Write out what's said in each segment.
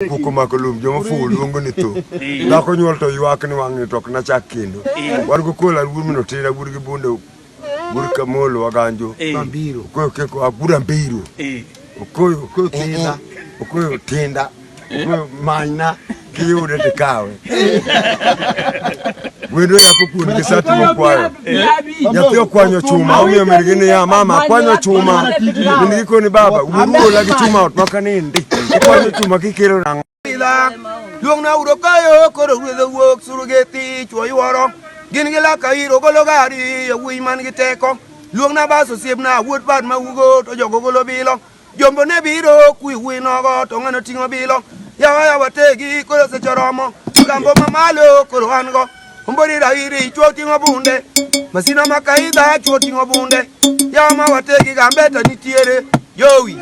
Kuko makolum joma fu luongo ni to. Dhako nyuol to ywak ni wang' ni tok na chak kendo. War go kola wurmino tira bur gi bunde bur kamolo waganjo. Mambiro. Koyo keko abura mbiro. Koyo tinda. Koyo tinda. Koyo manya kiyude tikawe. Wendo ya kukundi kisati mkwayo. Yatio kwanyo chuma. Umiyo merigini ya mama kwanyo chuma. Nindiko ni baba. Uruo lagi chuma utmaka nindi. Kwanyo chuma kikiro na luong na urokayo koro ruedho wuok surugeti chuo yuoro gin gi laka iro golo gari yawuoyi man gi teko luong na bas osiepna wuot bad ma ugo to jogo golo bilo jombo ne biro kui wuoyi nogo to ng'ano ting'o bilo yawa tegi koro seche oromo gambo mamalo koro an go ombori rairi chuo ting'o bunde masina makaidha chuo ting'o bunde yawa ma wategi gambeta nitiere yowi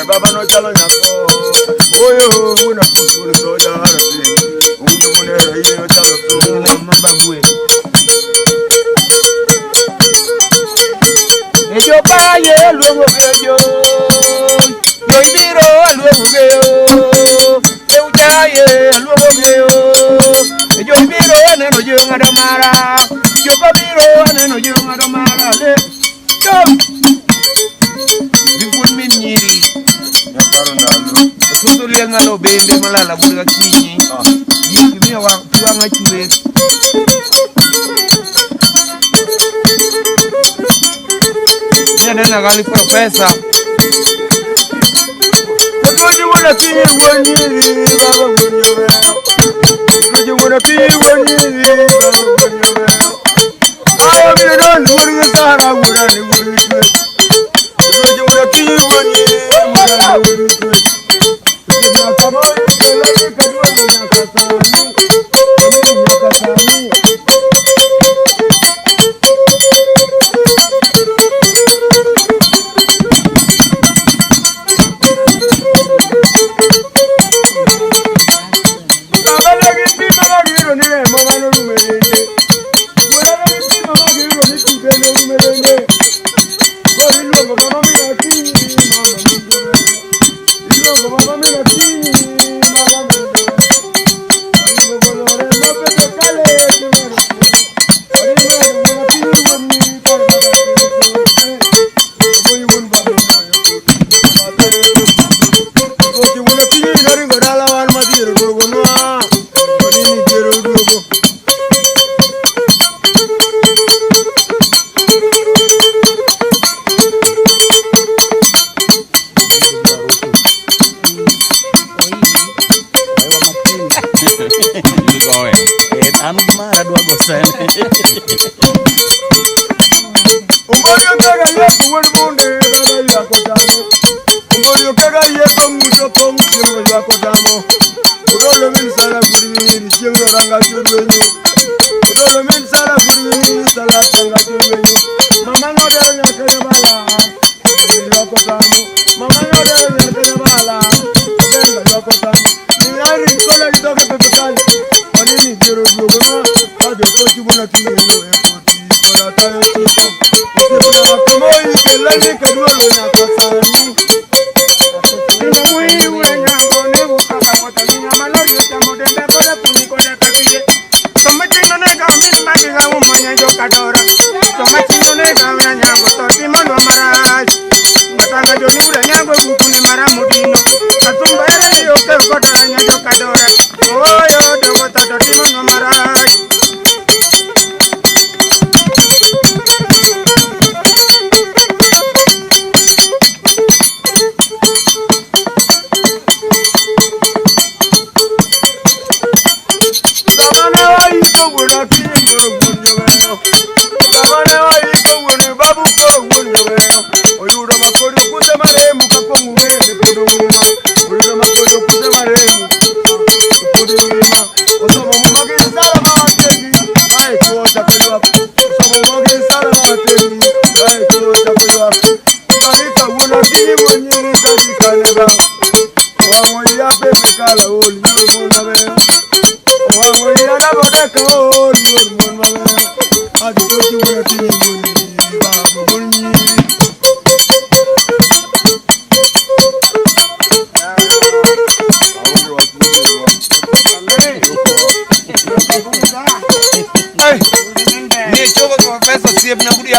baba no chalo nyako oyo una kusul so jara ti unyo mone rayi no chalo to mamba bue ejo paye luongo gejo yoibiro luongo geyo eujaye luongo geyo ejo biro neno jo ngado mara jo biro neno jo ngado mara le Bipun min nyiri nyaparo ndalo susu lienga no bende malala bulga kinyi yiki mi wa tuanga chire nena gali professor Koji wona kinyi wonyiri baba wonyowe Koji wona kinyi wonyiri baba wonyowe Ayo mi don wuri sara wura ni wuri twe Koji wona kinyi wonyiri baba wuri twe Koji kama ikela kadwa na kasani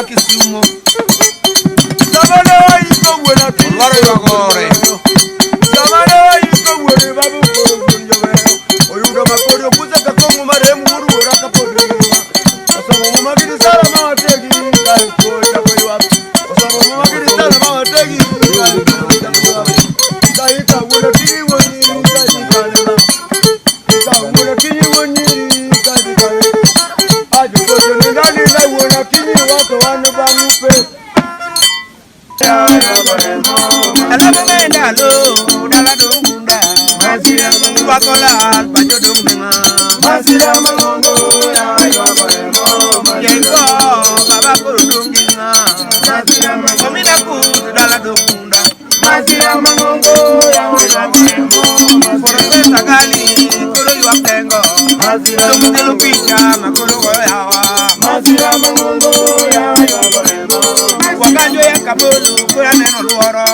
ya Kisumu. Samana iko wena ti. Olwaro yogore. Samana iko wena babu kunjobe. Oyuga makori okuza kakongo mare muru ora kapodi. Osabo mama kiri sala mama tegi kai ko chakoiwa. Osabo mama kiri sala mama tegi kai ko chakoiwa. Kai ka wena ti woni kai kana. Ka wena ti woni kai kana. Ajo ko jene ndani na wena kini wako wana bangupe. Alamenda lo dala dungunda. Wakola bajo dungunga. Yego baba kurudunginga. Komina kutu dala dungunda. Forse gali kuro yuapengo. Tumutelo picha makuro yawa. Wakanjo ya kabolo kura neno luoro.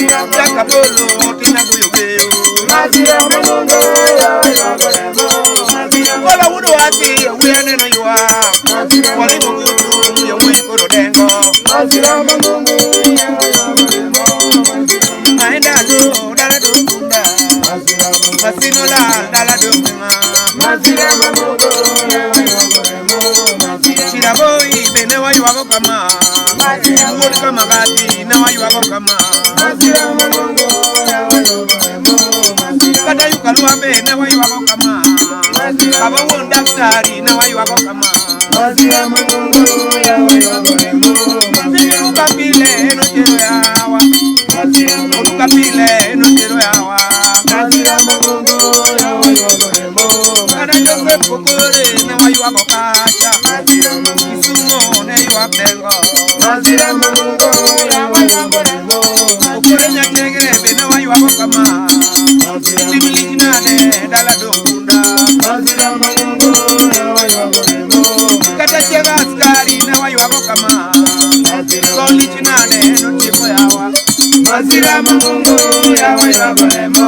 Ya kabolo tina kuyubeyo. Kola wudu wati uya neno yuwa. Wali mungudu ya wui kuro dengo. Maenda lo dala dungunda. Masino la dala dungunga. Shiraboi bene wa yuwa kama. Wodi kama gati na wa yuwa kama. Kada yukalua bene wa yuwa kama. Kaba won daktari na wa yuwa kama. Ukapile no chero yawa. Ukapile no chero yawa. Kada jose kokore na wa yuwa kacha. Kisumu ne yuwa pengo. Okore nyachegere bene wa yuwa kama. Simili nane dala dungunda. Kata chega askari na wa yuwa kama. Soli chinane no tipo yawa. Masira mangungu yawa yuwa kolemo.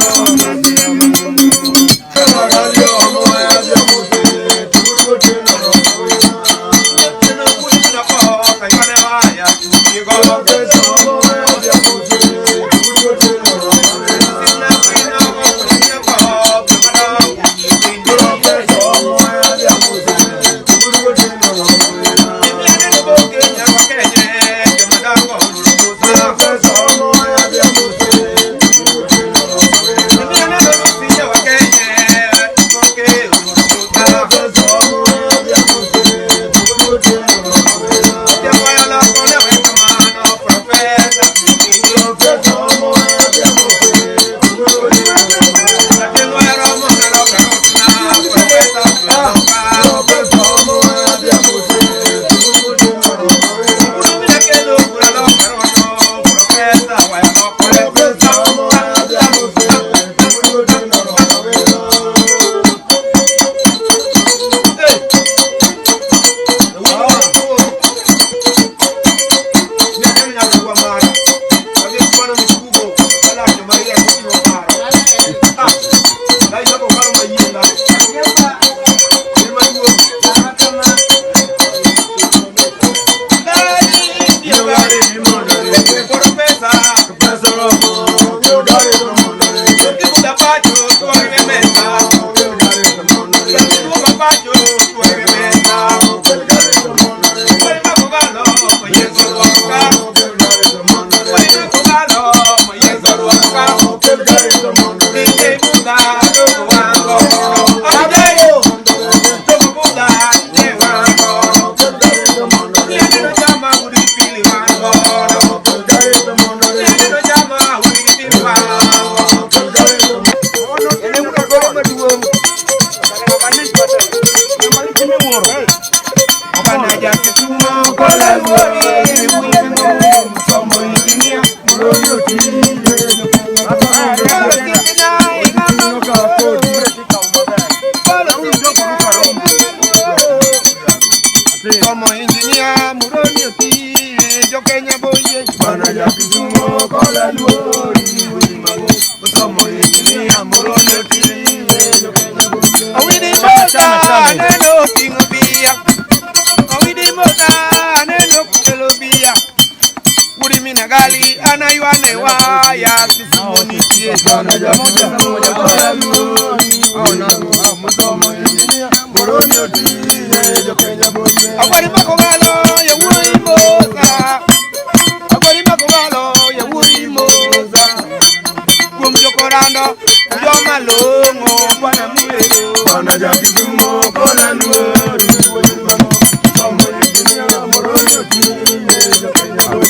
longo bwana muyo bwana jakitumo kola luo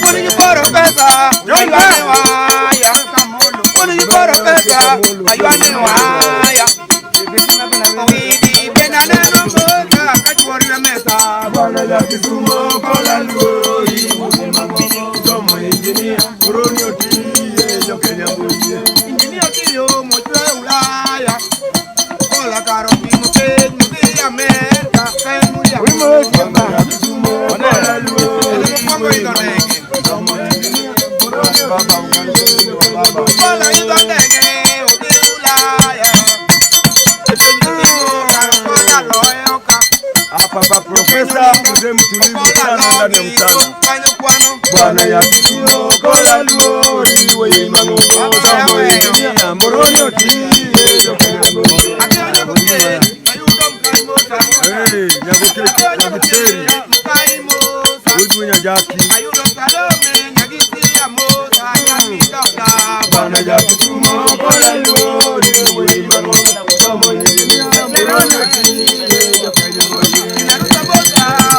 Puni koro pesa aywane waya Puni koro pesa aywane waya Widi benana rombota kachwori na mesa bwana jakitumo kola luo Somo engineer Moroni otiye jokenya mbuye Engineer kiyo mojwe ulaya Kola karo pingo peg mugi Amerika Kenu ya wimo jamba Kola luo Mongo idonege Somo engineer Moroni Kola idonege Ogi ulaya Etenyo karo kola loyoka Papa profesa mzee mtulivu sana ndani ya mtano Bwana ya kituo kola luori Wei mangogo Samo engineer Moroni otiye jokenya mbuye Nyaguteri Ujunya jaki Bwana ya kituo kola luori Wei mangogo Samo engineer Moroni otiye jokenya mbuye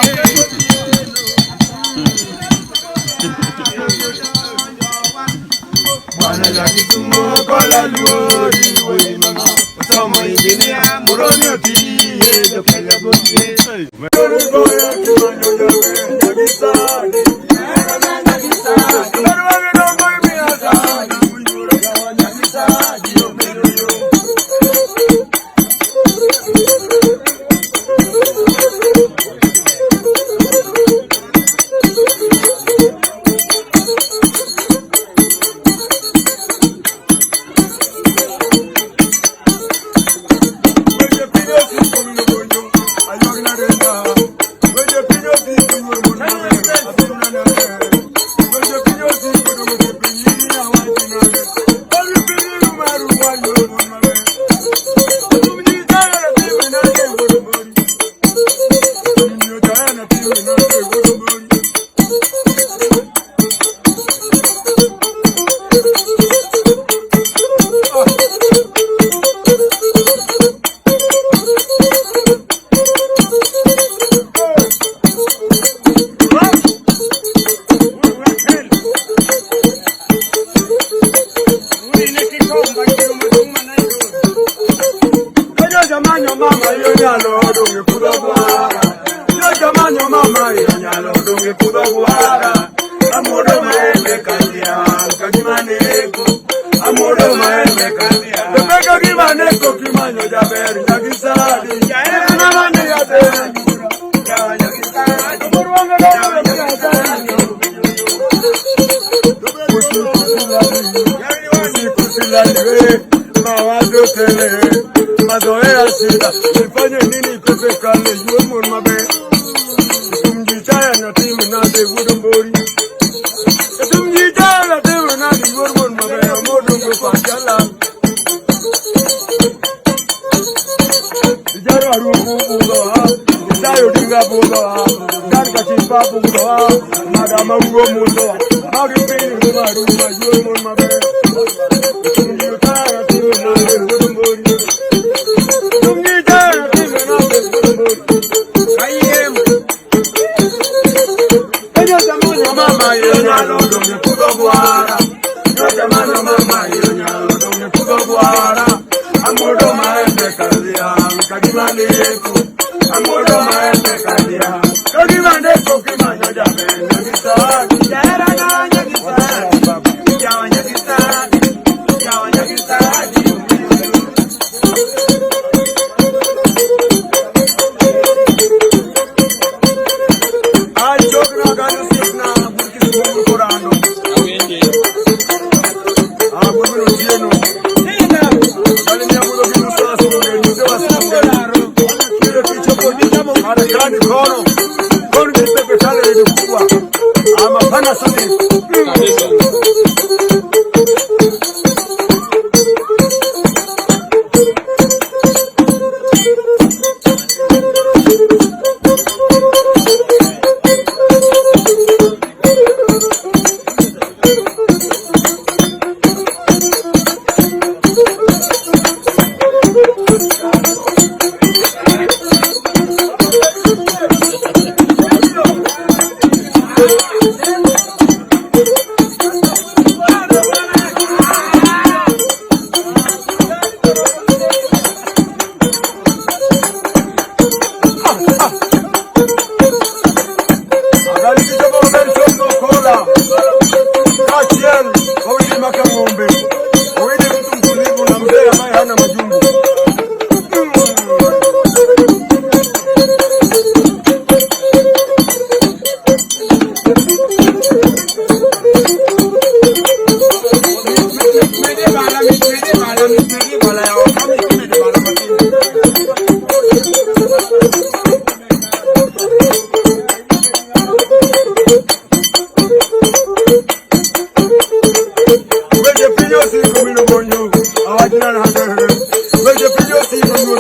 Bwana ya kituo kola luori Wei mangogo Samo engineer Moroni otiye jokenya mbuye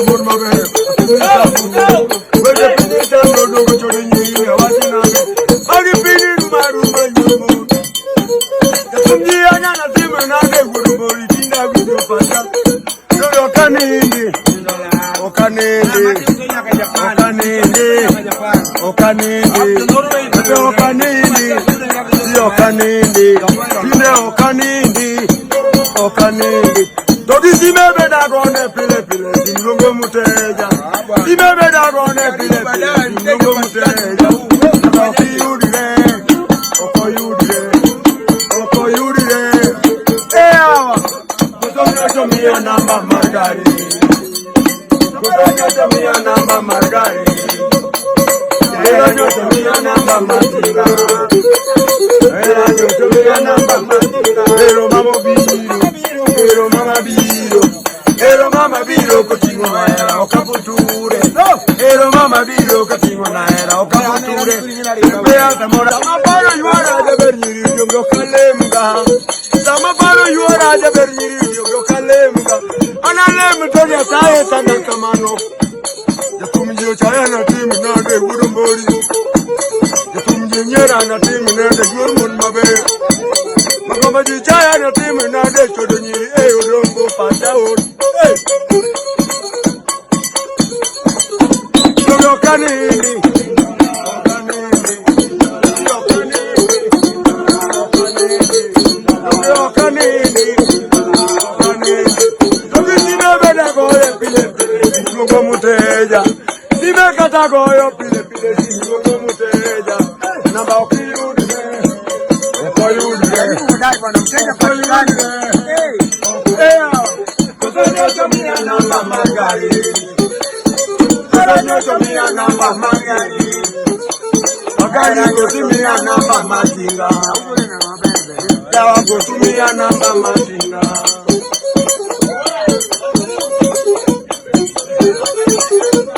Good mother. Where the people don't know what you're doing. How do you feel in my room? The Indiana Timon, I would have been with your father. No, Okanindi, Okanindi, Okanindi. Toki si me beda gone pile pile, singongo muteja. Si me beda gone pile pile, singongo muteja. Oki yudire, oko yudire. Ewa, kutoka chomia namba margari. Kutoka chomia namba margari. Kutoka chomia namba margari. Kutoka chomia namba margari. Pero mamo biro. Ero mama biro kotingo na era okaputure. Ero mama biro kotingo na era okaputure. Bea tamora maparo yuara de berniri yo kalemga. Samaparo yuara de berniri yo kalemga. Analem to ya tae tanga kamano. Ya tumjo chaya na timu na de gurumbori. Ya tumjo nyera na timu na de gurmun mabe. Magoma di chaya na timu na de chodonyiri e odongo pataon. Okanindi, toki si me beda goyo pile pile, singongo muteja. Si me kata goyo pile pile, singongo muteja. Namba okiyudire, okoyudire. Kutoka chomia namba magari. Kutoka namba magari. Magari kutumia namba matinga. Dawa kutumia namba matinga.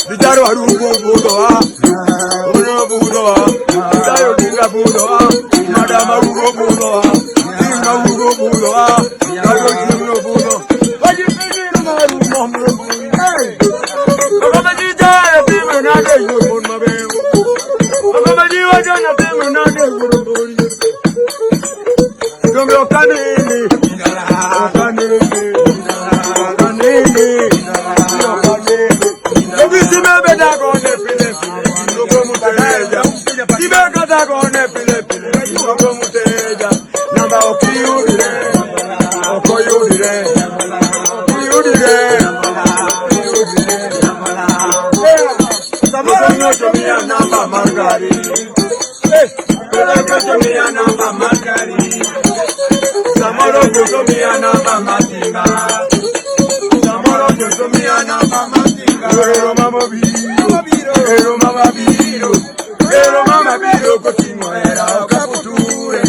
Vijaro haruko budoa. Uno budoa. Vijaro dinga budoa. Madama haruko budoa. Dinga haruko budoa. Dayo dinga budoa. Waji pili rumaru mamru. Magoma jijaya timu na de gurun mabe. Magoma jiwa jana timu na de gurun. Gombe Okanindi, Okanindi. Toki si me beda gone pile pile, singongo muteja. Si me kata gone pile pile, singongo muteja. Namba okiyudire, okoyudire, okiyudire. Samoro chomia namba margari. Samoro chomia namba margari. Samoro chomia namba matinga. Samoro chomia namba matinga. Ero mama biro, ero mama biro, ero mama biro kotingo era okaputure.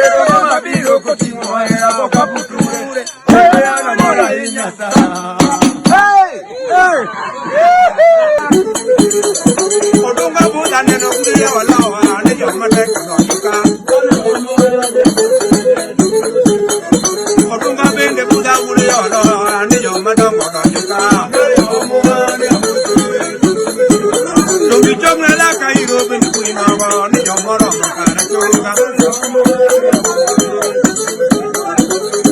Ero mama biro kotingo era okaputure. Ero mama inyasa. Hey! Odunga buda neno kuya walawa ne jomma te konoka. Odunga bende buda kuya walawa ne jomma te konoka. Domi jomna la kairo ben kuina wa ne jomma ro makara choga.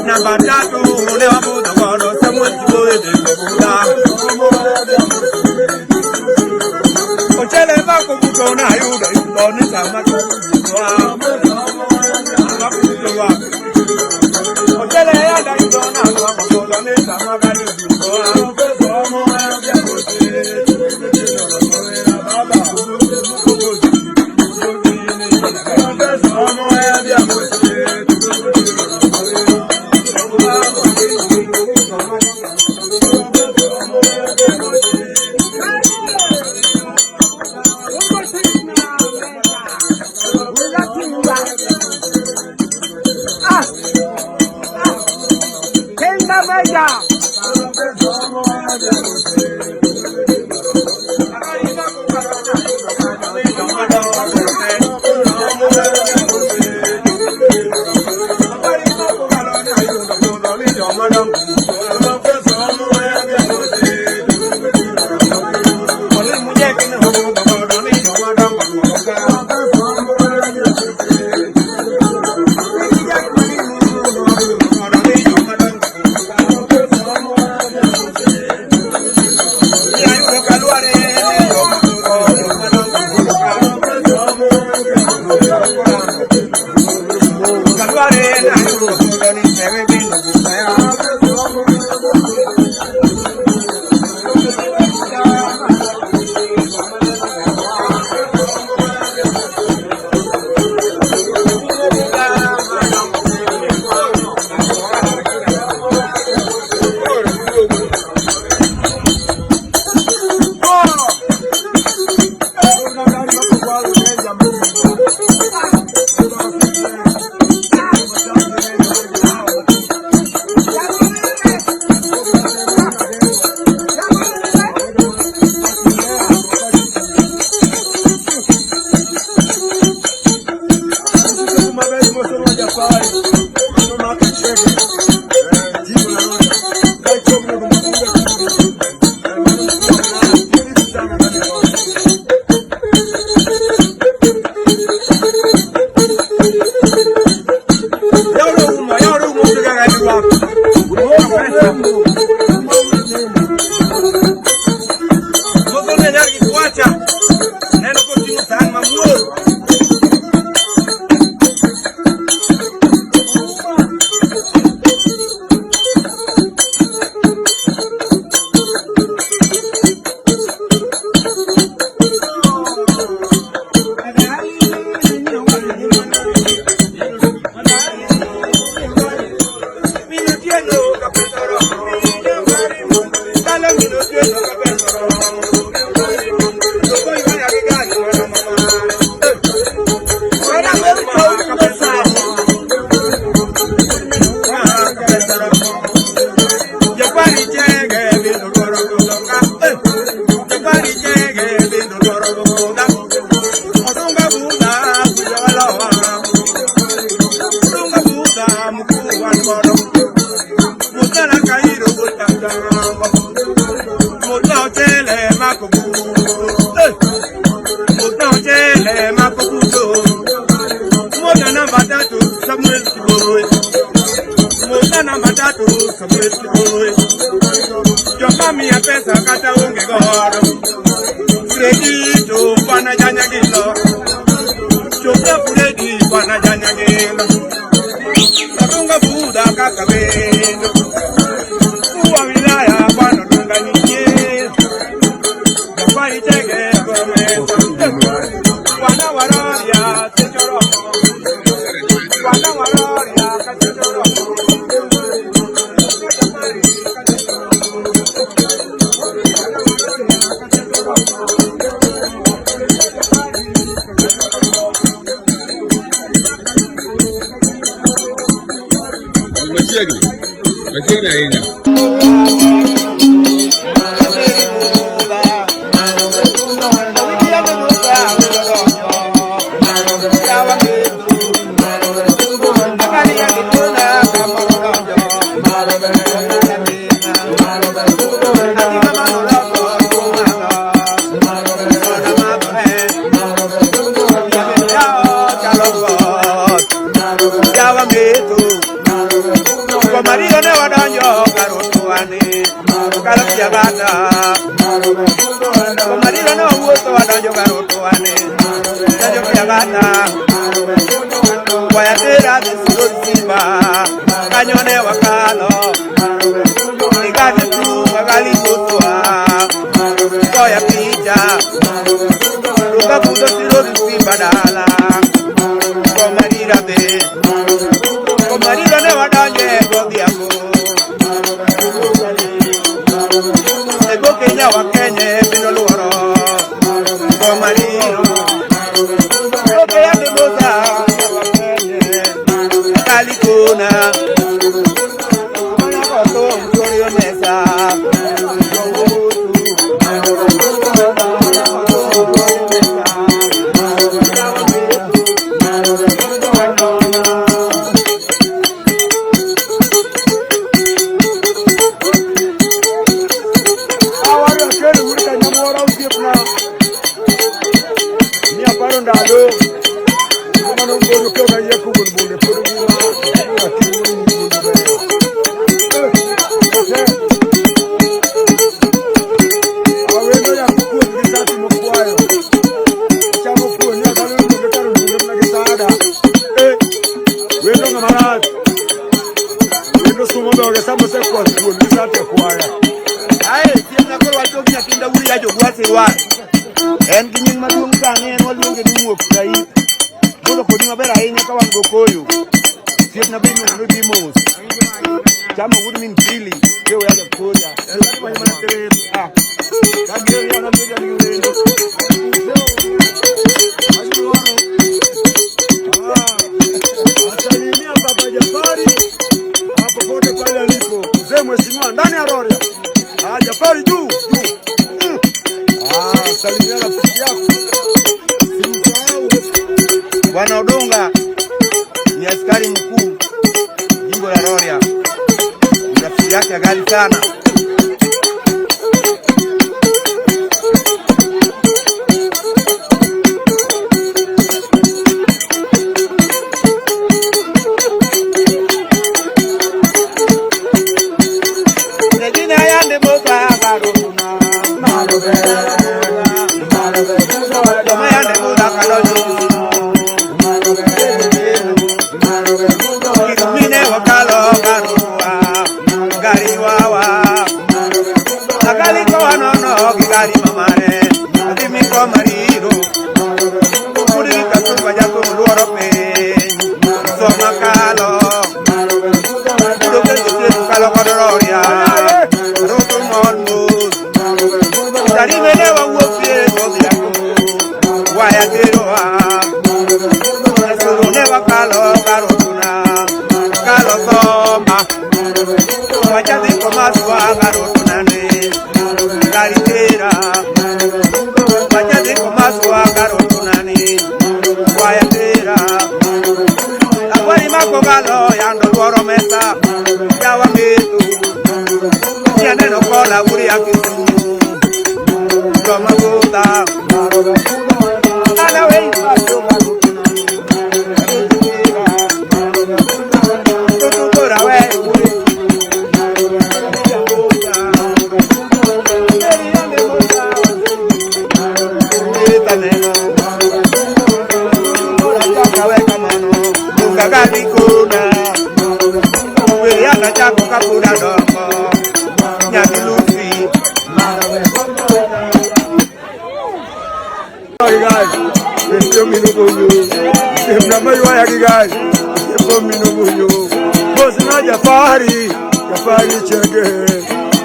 Na batatu ne abuda walo samwe boye de buda. Ochele bako buto na yuda yudo ni sama kuwa. Ochele ya da yudo na kwa buto ni sama gani yudo.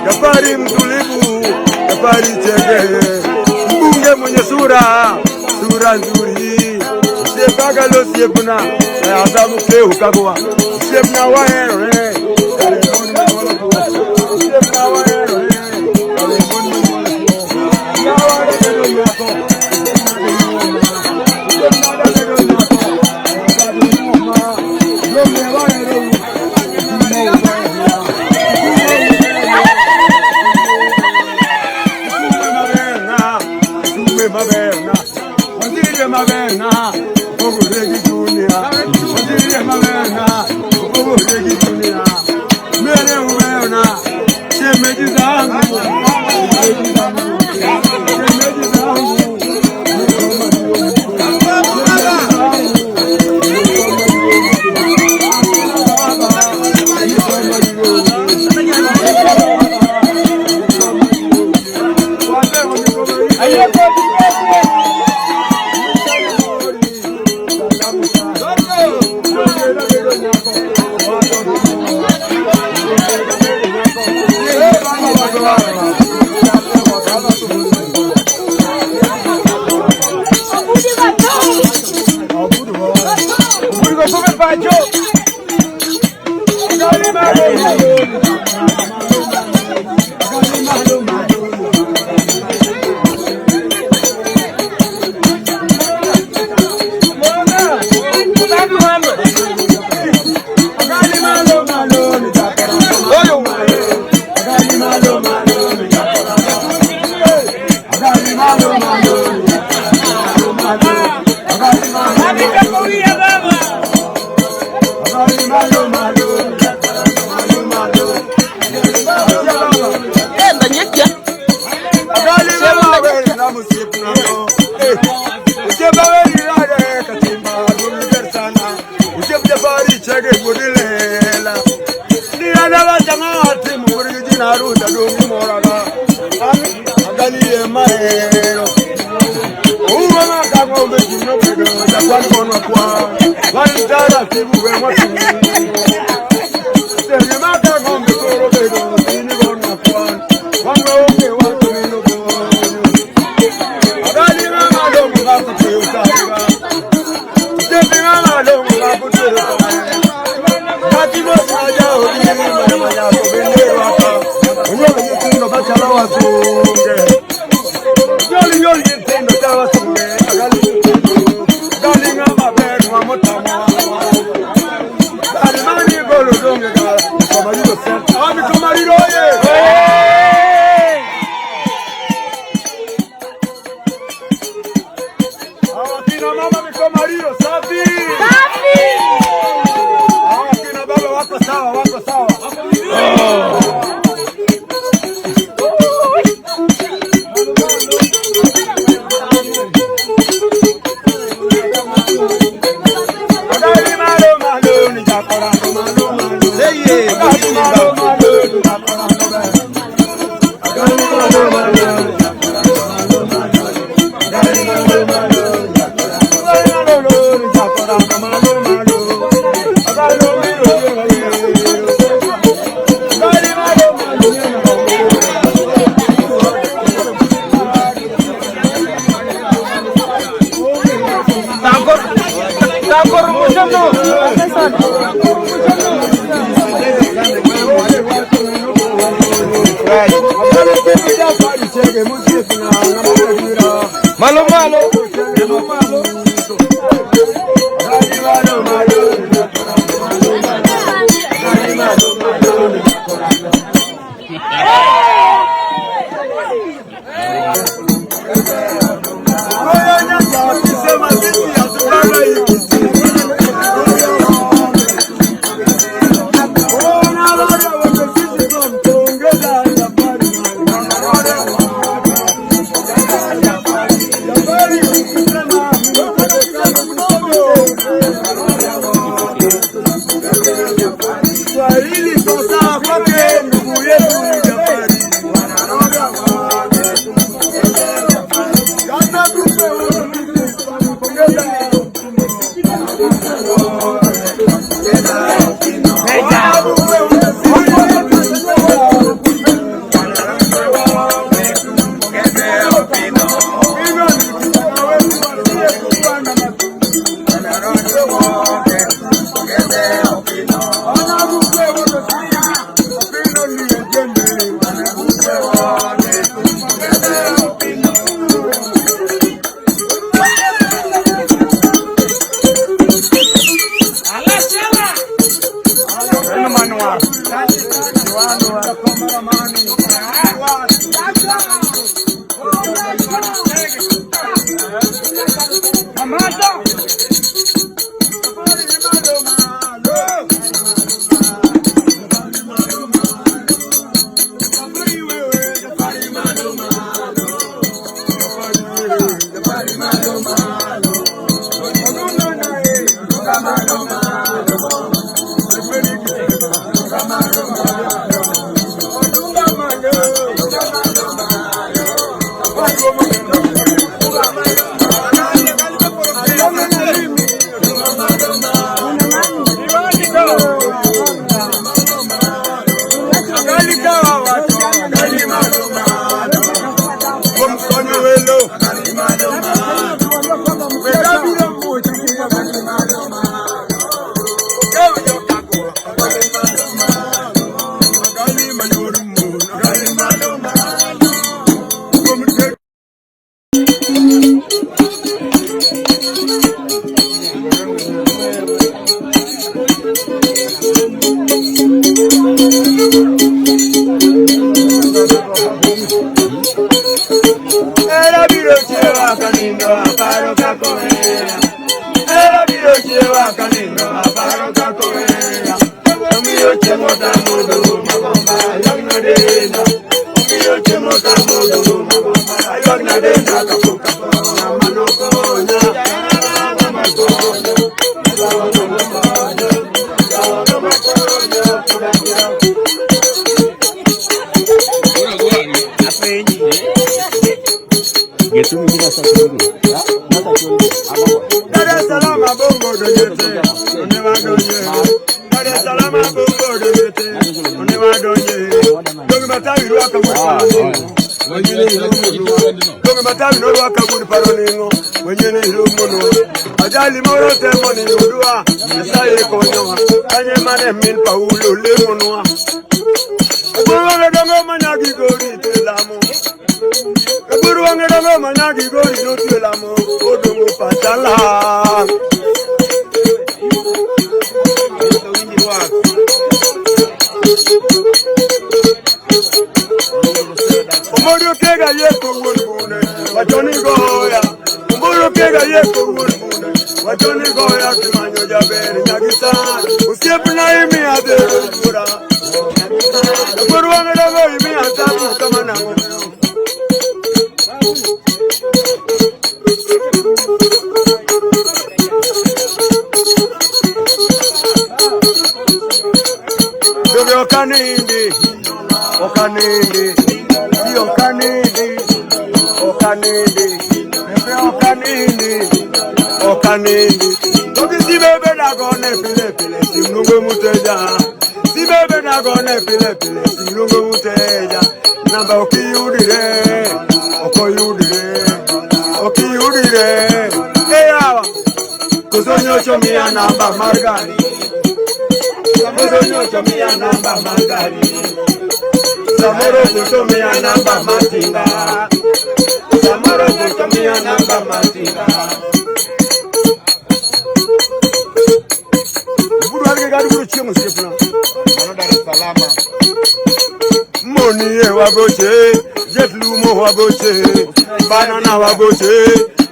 Jafari mtulivu, Jafari chege, mbunge mwenye sura nzuri, usiyekaga lo siyekuna, azamu kehu kagwa, usiyekuna waero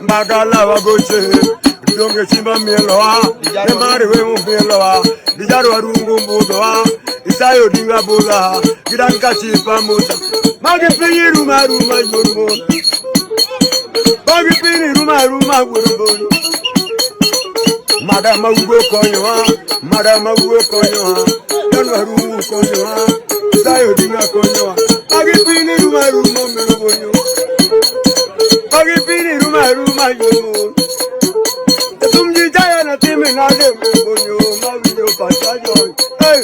Bagala wagoche, donge chimba mieloa, emari we mumieloa, dijaru warungu mbudoa, isayo dinga bola, gidanka chipa muta, magi pini ruma yurmo, magi pini ruma wurbo, madama ugo konyoa, dan warungu konyoa, isayo dinga konyoa, magi pini ruma melobonyo. Magi pini ruma yo, tumji jaya na timi na de bonyo, magi yo pasayo. Hey,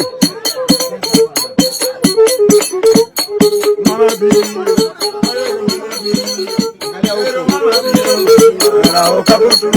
mama bi, mama bi, la okabutu.